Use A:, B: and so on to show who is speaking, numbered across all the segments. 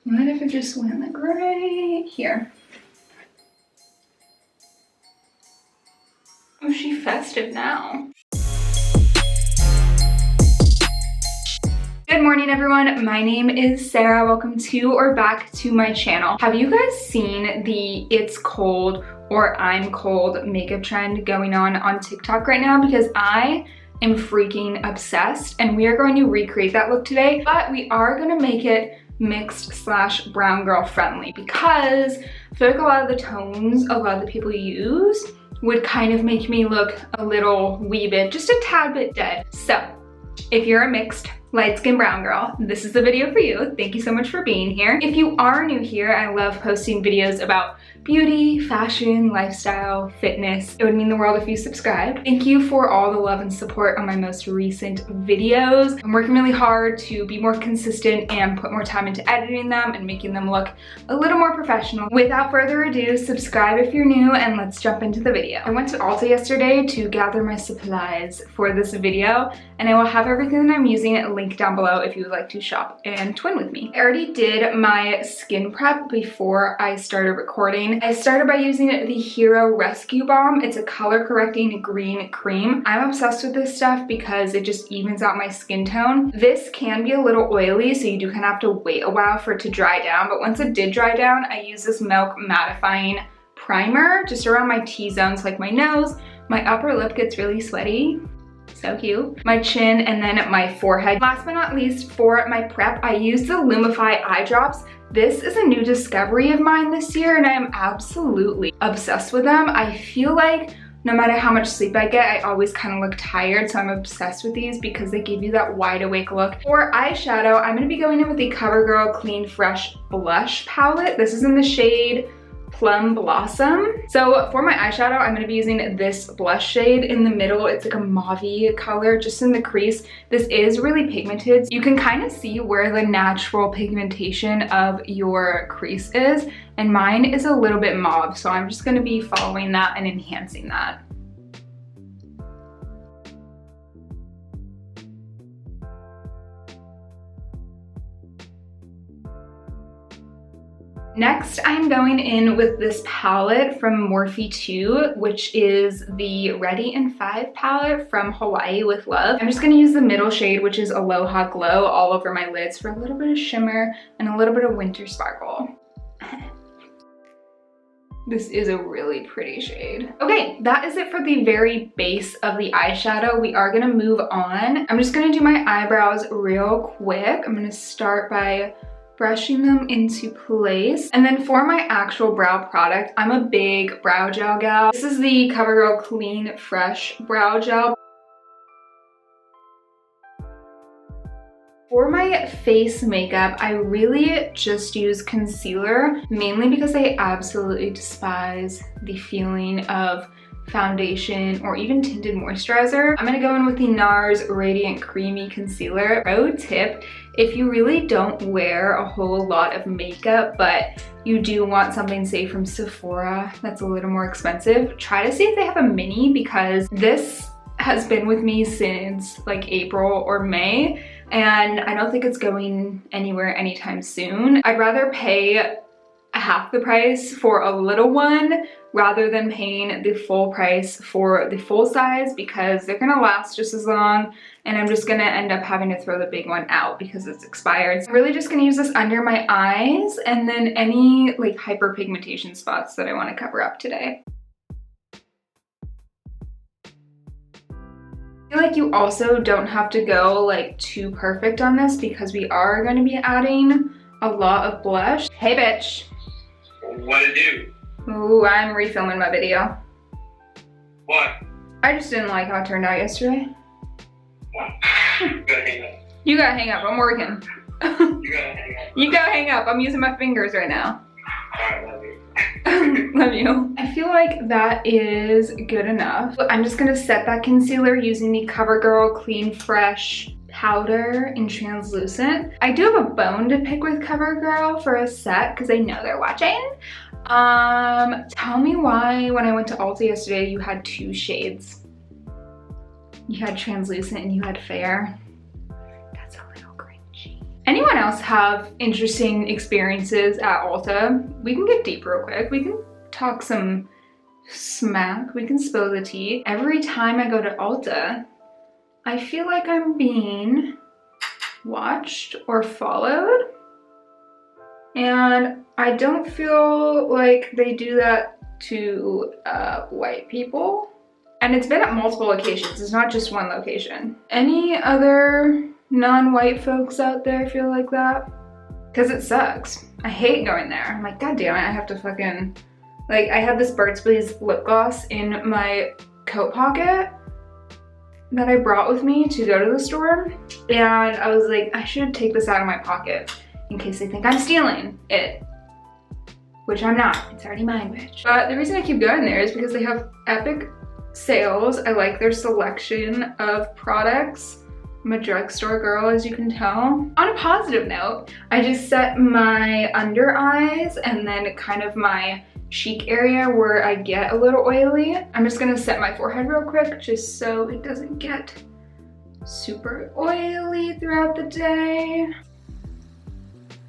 A: What if it just went like right here? Oh, she festive now. Good morning, everyone. My name is Sarah. Welcome to or back to my channel. Have you guys seen the "it's cold" or "I'm cold" makeup trend going on TikTok right now? Because I am freaking obsessed, and we are going to recreate that look today, but we are gonna make it mixed / brown girl friendly, because I feel like a lot of the tones a lot of the people use would kind of make me look a little wee bit, just a tad bit dead. So if you're a mixed light-skinned brown girl, this is the video for you. Thank you so much for being here. If you are new here, I love posting videos about beauty, fashion, lifestyle, fitness. It would mean the world if you subscribed. Thank you for all the love and support on my most recent videos. I'm working really hard to be more consistent and put more time into editing them and making them look a little more professional. Without further ado, subscribe if you're new, and let's jump into the video. I went to Ulta yesterday to gather my supplies for this video, and I will have everything that I'm using linked down below if you would like to shop and twin with me. I already did my skin prep before I started recording. I started by using the Hero Rescue Balm. It's a color correcting green cream. I'm obsessed with this stuff because it just evens out my skin tone. This can be a little oily, so you do kind of have to wait a while for it to dry down, but once it did dry down, I use this Milk Mattifying Primer just around my T-zones, like my nose. My upper lip gets really sweaty. So cute. My chin, and then my forehead. Last but not least, for my prep, I used the Lumify eye drops. This is a new discovery of mine this year, and I am absolutely obsessed with them. I feel like no matter how much sleep I get, I always kind of look tired, so I'm obsessed with these because they give you that wide awake look. For eyeshadow, I'm going to be going in with the CoverGirl Clean Fresh Blush Palette. This is in the shade Plum Blossom. So for my eyeshadow, I'm going to be using this blush shade in the middle. It's like a mauve-y color just in the crease. This is really pigmented. You can kind of see where the natural pigmentation of your crease is, and mine is a little bit mauve, so I'm just going to be following that and enhancing that. Next, I'm going in with this palette from Morphe 2, which is the Ready in 5 palette from Hawaii with Love. I'm just going to use the middle shade, which is Aloha Glow, all over my lids for a little bit of shimmer and a little bit of winter sparkle. This is a really pretty shade. Okay, that is it for the very base of the eyeshadow. We are gonna move on. I'm just gonna do my eyebrows real quick. I'm gonna start by brushing them into place. And then for my actual brow product, I'm a big brow gel gal. This is the CoverGirl Clean Fresh Brow Gel. For my face makeup, I really just use concealer, mainly because I absolutely despise the feeling of foundation or even tinted moisturizer. I'm gonna go in with the NARS Radiant Creamy Concealer. Pro tip, if you really don't wear a whole lot of makeup, but you do want something, say from Sephora, that's a little more expensive, try to see if they have a mini, because this has been with me since like April or May, and I don't think it's going anywhere anytime soon. I'd rather pay half the price for a little one rather than paying the full price for the full size, because they're gonna last just as long, and I'm just gonna end up having to throw the big one out because it's expired. I'm really just gonna use this under my eyes and then any like hyperpigmentation spots that I want to cover up today. I feel like you also don't have to go like too perfect on this, because we are going to be adding a lot of blush. Hey bitch.
B: What it do?
A: Ooh, I'm refilming my video.
B: What?
A: I just didn't like how it turned out yesterday.
B: You gotta hang up.
A: You gotta hang up, I'm working.
B: You gotta hang up.
A: You gotta hang up, I'm using my fingers right now.
B: Alright, love you.
A: Love you. I feel like that is good enough. I'm just gonna set that concealer using the CoverGirl Clean Fresh powder in translucent. I do have a bone to pick with CoverGirl for a set because I know they're watching. Tell me why when I went to Ulta yesterday you had two shades. You had translucent and you had fair. That's a little cringy. Anyone else have interesting experiences at Ulta? We can get deep real quick. We can talk some smack. We can spill the tea. Every time I go to Ulta, I feel like I'm being watched or followed. And I don't feel like they do that to white people. And it's been at multiple locations. It's not just one location. Any other non-white folks out there feel like that? Because it sucks. I hate going there. I'm like, God damn it, I have to fucking... Like, I had this Burt's Bees lip gloss in my coat pocket that I brought with me to go to the store. And I was like, I should take this out of my pocket in case they think I'm stealing it. Which I'm not. It's already mine, bitch. But the reason I keep going there is because they have epic sales. I like their selection of products. I'm a drugstore girl, as you can tell. On a positive note, I just set my under eyes and then kind of my cheek area where I get a little oily. I'm just gonna set my forehead real quick just so it doesn't get super oily throughout the day.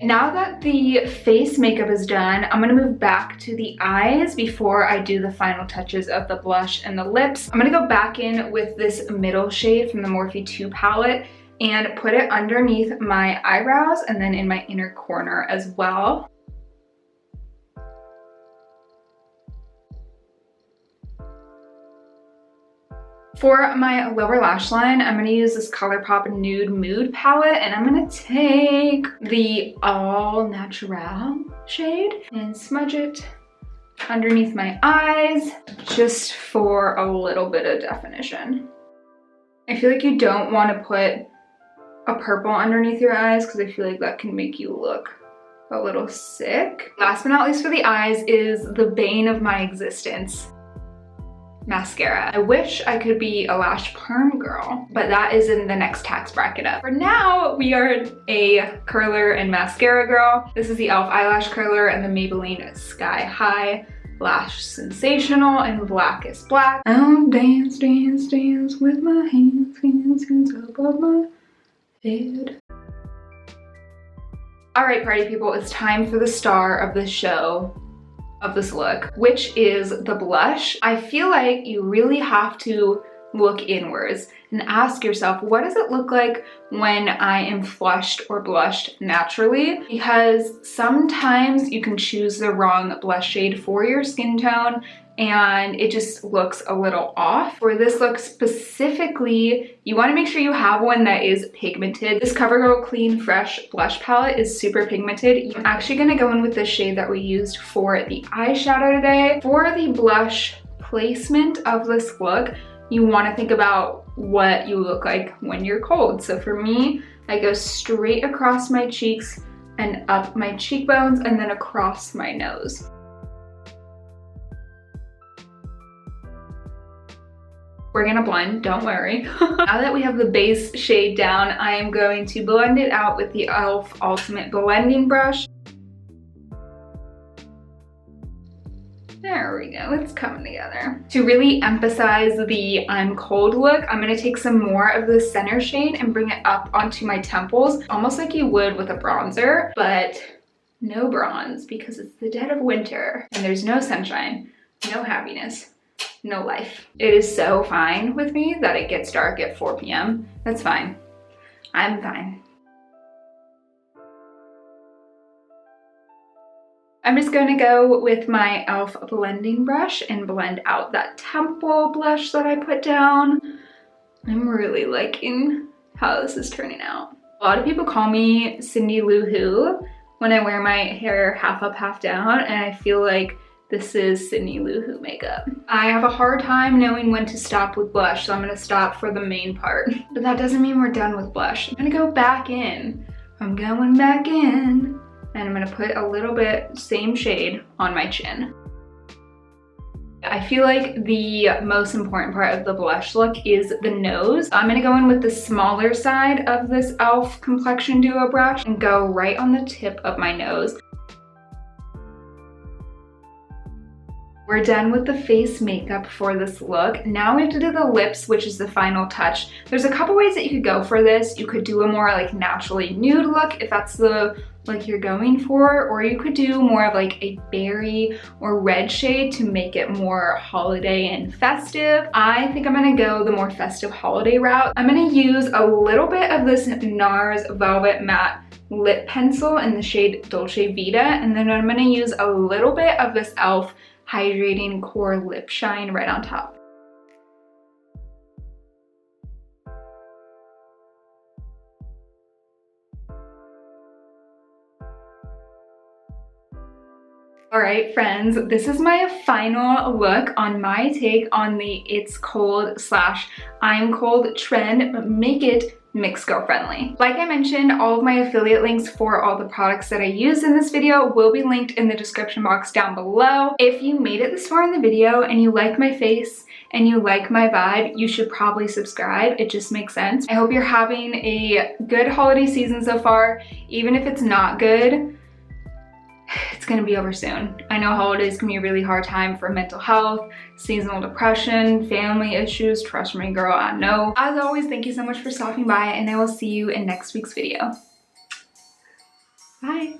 A: Now that the face makeup is done, I'm gonna move back to the eyes before I do the final touches of the blush and the lips. I'm gonna go back in with this middle shade from the Morphe 2 palette and put it underneath my eyebrows and then in my inner corner as well. For my lower lash line, I'm gonna use this ColourPop Nude Mood palette and I'm gonna take the All Natural shade and smudge it underneath my eyes just for a little bit of definition. I feel like you don't want to put a purple underneath your eyes because I feel like that can make you look a little sick. Last but not least for the eyes is the bane of my existence. Mascara. I wish I could be a lash perm girl, but that is in the next tax bracket up. For now, we are a curler and mascara girl. This is the e.l.f. eyelash curler and the Maybelline Sky High Lash Sensational in Blackest Black. I'll dance, dance, dance with my hands, hands, hands above my head. All right, party people, it's time for the star of the show, of this look, which is the blush. I feel like you really have to look inwards and ask yourself, what does it look like when I am flushed or blushed naturally? Because sometimes you can choose the wrong blush shade for your skin tone and it just looks a little off. For this look specifically, you want to make sure you have one that is pigmented. This CoverGirl Clean Fresh blush palette is super pigmented. I'm actually going to go in with the shade that we used for the eyeshadow today. For the blush placement of this look, you want to think about what you look like when you're cold. So for me, I go straight across my cheeks and up my cheekbones and then across my nose. We're gonna blend, don't worry. Now that we have the base shade down, I am going to blend it out with the e.l.f. Ultimate Blending Brush. There we go, it's coming together. To really emphasize the I'm cold look, I'm gonna take some more of the center shade and bring it up onto my temples, almost like you would with a bronzer, but no bronze because it's the dead of winter and there's no sunshine, no happiness, no life. It is so fine with me that it gets dark at 4 p.m. That's fine. I'm fine. I'm just going to go with my e.l.f. blending brush and blend out that temple blush that I put down. I'm really liking how this is turning out. A lot of people call me Cindy Lou Who when I wear my hair half up, half down, and I feel like this is Cindy Lou Who makeup. I have a hard time knowing when to stop with blush, so I'm gonna stop for the main part. But that doesn't mean we're done with blush. I'm gonna go back in. I'm going back in, and I'm gonna put a little bit, same shade, on my chin. I feel like the most important part of the blush look is the nose. I'm gonna go in with the smaller side of this e.l.f. Complexion Duo brush and go right on the tip of my nose. We're done with the face makeup for this look. Now we have to do the lips, which is the final touch. There's a couple ways that you could go for this. You could do a more like naturally nude look if that's the look you're going for, or you could do more of like a berry or red shade to make it more holiday and festive. I think I'm gonna go the more festive holiday route. I'm gonna use a little bit of this NARS Velvet Matte lip pencil in the shade Dolce Vita, and then I'm gonna use a little bit of this e.l.f. Hydrating Core Lip Shine right on top. All right, friends, this is my final look on my take on the It's Cold / I'm Cold trend, but make it mixed girl friendly. Like I mentioned, all of my affiliate links for all the products that I used in this video will be linked in the description box down below. If you made it this far in the video and you like my face and you like my vibe, you should probably subscribe. It just makes sense. I hope you're having a good holiday season so far. Even if it's not good, it's gonna be over soon. I know holidays can be a really hard time for mental health, seasonal depression, family issues. Trust me, girl, I know. As always, thank you so much for stopping by, and I will see you in next week's video. Bye.